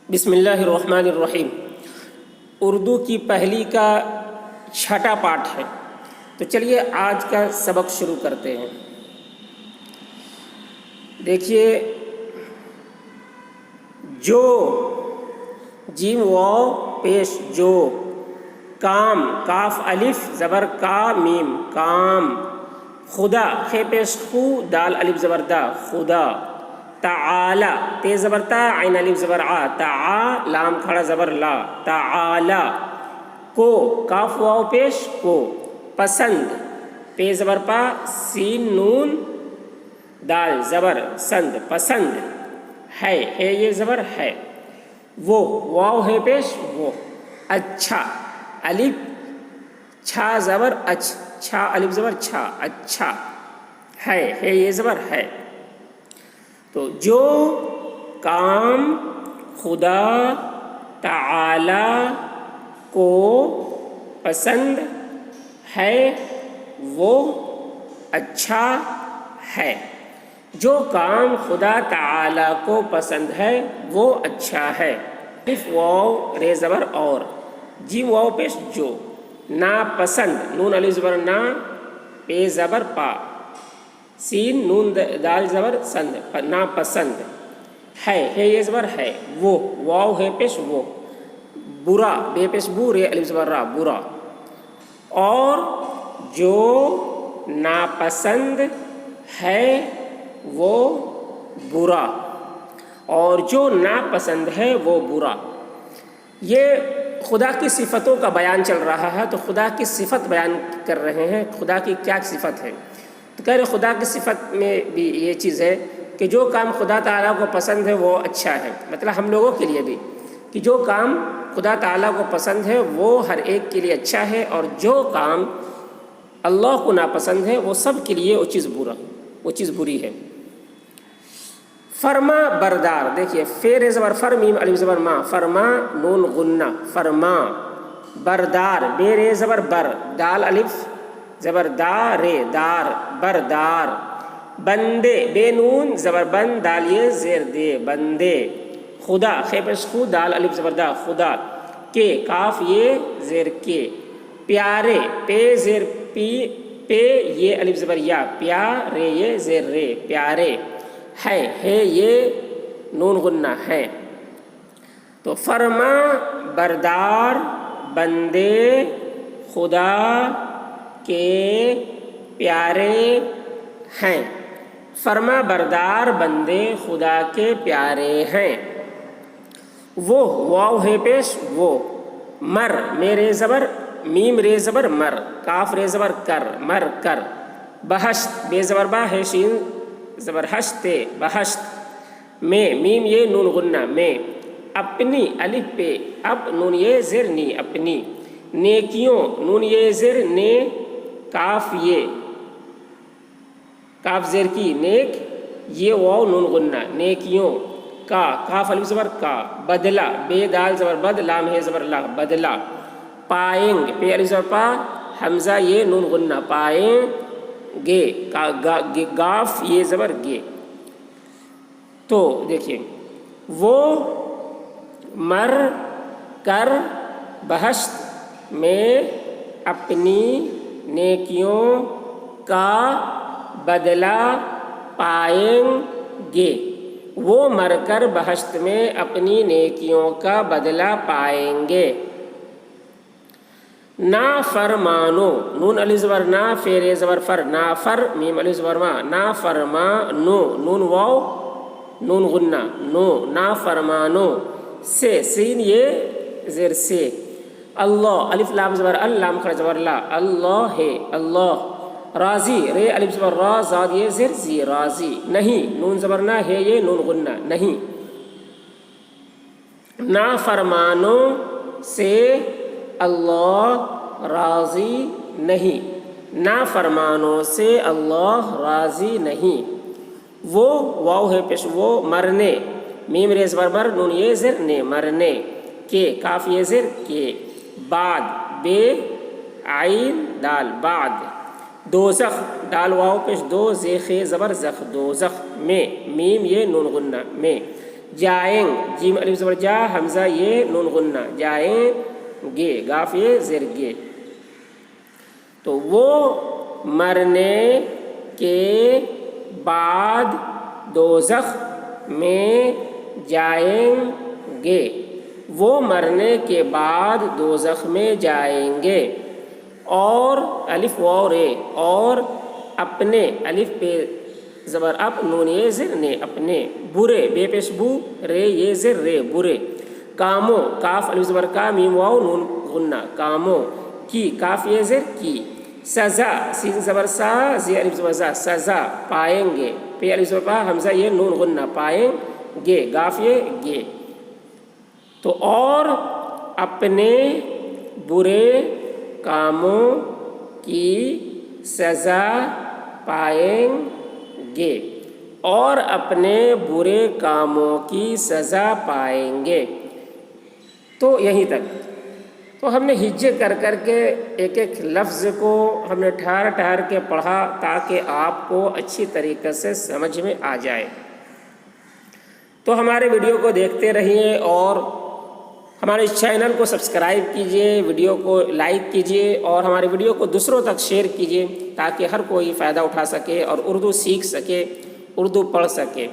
بسم اللہ الرحمن الرحیم۔ اردو کی پہلی کا چھٹا پارٹ ہے، تو چلیے آج کا سبق شروع کرتے ہیں۔ دیکھیے، جو جیم واو پیش جو، کام کاف الف زبر کا میم کام، خدا خے پیش خو دال الف زبر دا خدا، تعالی تے زبر تا عین الف زبر آ تعا لام کھڑا زبر لا تعالی، کو کاف واو پیش کو، پسند پے زبر پا سین نون دال زبر سند پسند، ہے یہ زبر ہے، وہ واو ہے پیش وہ، اچھا الف چھا زبر اچ چھا الف زبر چھا اچھا، ہے یہ زبر ہے۔ تو جو کام خدا تعالی کو پسند ہے وہ اچھا ہے، جو کام خدا تعالی کو پسند ہے وہ اچھا ہے۔ الف واو رے زبر اور، جیم واو پیش جو، ناپسند نون الف زبر نا پے زبر پا سین نون دال زبر سند ناپسند، ہے یہ زبر ہے، وہ واو ہے پیش وہ، برا بے پیش بو رے الف زبر را برا، اور جو ناپسند ہے وہ برا، اور جو ناپسند ہے وہ برا۔ یہ خدا کی صفتوں کا بیان چل رہا ہے، تو خدا کی صفت بیان کر رہے ہیں، خدا کی کیا صفت ہے؟ تو کہہ رہے خدا کی صفت میں بھی یہ چیز ہے کہ جو کام خدا تعالیٰ کو پسند ہے وہ اچھا ہے، مطلب ہم لوگوں کے لیے بھی کہ جو کام خدا تعالیٰ کو پسند ہے وہ ہر ایک کے لیے اچھا ہے، اور جو کام اللہ کو ناپسند ہے وہ سب کے لیے وہ چیز بری ہے۔ فرما بردار، دیکھیے فیر زبر فر میم الف زبر ما فرما نون غنہ فرما، بردار بے رے زبر بر دال الف زبر دا رے دار بردار، بندے بے نون زبر بند دال یہ زیر دے بندے، خدا خے پیش خو دال الف زبر دا خدا، کے کاف یہ زیر کے، پیارے پے زیر پی پے یہ الف زبر یا پیارے یہ زیر رے پیارے، ہے یہ نون غنہ ہے۔ تو فرما بردار بندے خدا کے پیارے ہیں، فرما بردار بندے خدا کے پیارے ہیں، وہ واو ہے پیش وہ، مر میرے زبر میم رے زبر مر کاف رے زبر کر مر کر، بہشت بے زبر با ہے شین زبر ہشت بہشت، میں میم یہ نون غنہ میں، اپنی الف پہ اب نون یہ زر نی اپنی، نیکیوں نون یہ زر نے کاف یہ کاف زیر کی نیک یہ واو نون غنہ نیکیوں، کا کاف الف زبر کا، بدلہ بے دال زبر بد لام ہے زبر لا بدلہ، پائیں پے الف زبر پا حمزہ یہ نون غنہ پائیں گے، گاف یہ زبر گے۔ تو دیکھیے وہ مر کر بہشت میں اپنی نیکیوں کا بدلہ پائیں گے، وہ مر کر بہشت میں اپنی نیکیوں کا بدلہ پائیں گے۔ نافرمانو نون الف زبر نا فیر زبر فر نافر میم الف زبر ما نافرمانو نون واو نون غنہ نو نافرمانو، سے سین یہ زیر سے، اللہ الف لام زبر اللام کھڑا زبر لا اللہ ہے اللہ، راضی رے الف زبر را زاد یہ زیر زی راضی، نہیں نون زبر نہ ہے یہ نون غنہ نہیں، نافرمانوں سے اللہ راضی نہیں، نافرمانوں سے اللہ راضی نہیں، وہ واو ہے پیش وہ مرنے میم رے زبر بر نون یہ زر نے مرنے، کے کاف یہ زر کے، بعد بے عین دال بعد، دوزخ دال واو پیش دو زیخ زبر زخ دوزخ، میں میم یہ نون غنہ میں، جائیں جیم الف زبر جا حمزہ یہ نون غنہ جائیں گے گاف یہ زیر گے. تو وہ مرنے کے بعد دوزخ میں جائیں گے. وہ مرنے کے بعد دوزخ میں جائیں گے. اور الف واو رے اور اپنے الف پہ زبر اپ نون یہ زر نے اپنے برے بے پیش بو رے یہ زر رے برے کاموں کاف الف زبر کا میم واو نون غنہ کاموں کی کاف یہ زر کی. سزا سین زبر سا زی الف زبر زا سزا پائیں گے پہ الف زبر پا حمزہ یہ نون غنہ پائیں گے گاف یہ گے. تو اور اپنے برے کاموں کی سزا پائیں گے اور اپنے برے کاموں کی سزا پائیں گے. تو یہیں تک. تو ہم نے ہجے کر کر کے ایک ایک لفظ کو ہم نے ٹھہر کے پڑھا تاکہ آپ کو اچھی طریقے سے سمجھ میں آ جائے. تو ہمارے ویڈیو کو دیکھتے رہیے اور ہمارے چینل کو سبسکرائب کیجئے, ویڈیو کو لائک کیجئے اور ہمارے ویڈیو کو دوسروں تک شیئر کیجئے تاکہ ہر کوئی فائدہ اٹھا سکے اور اردو سیکھ سکے, اردو پڑھ سکے.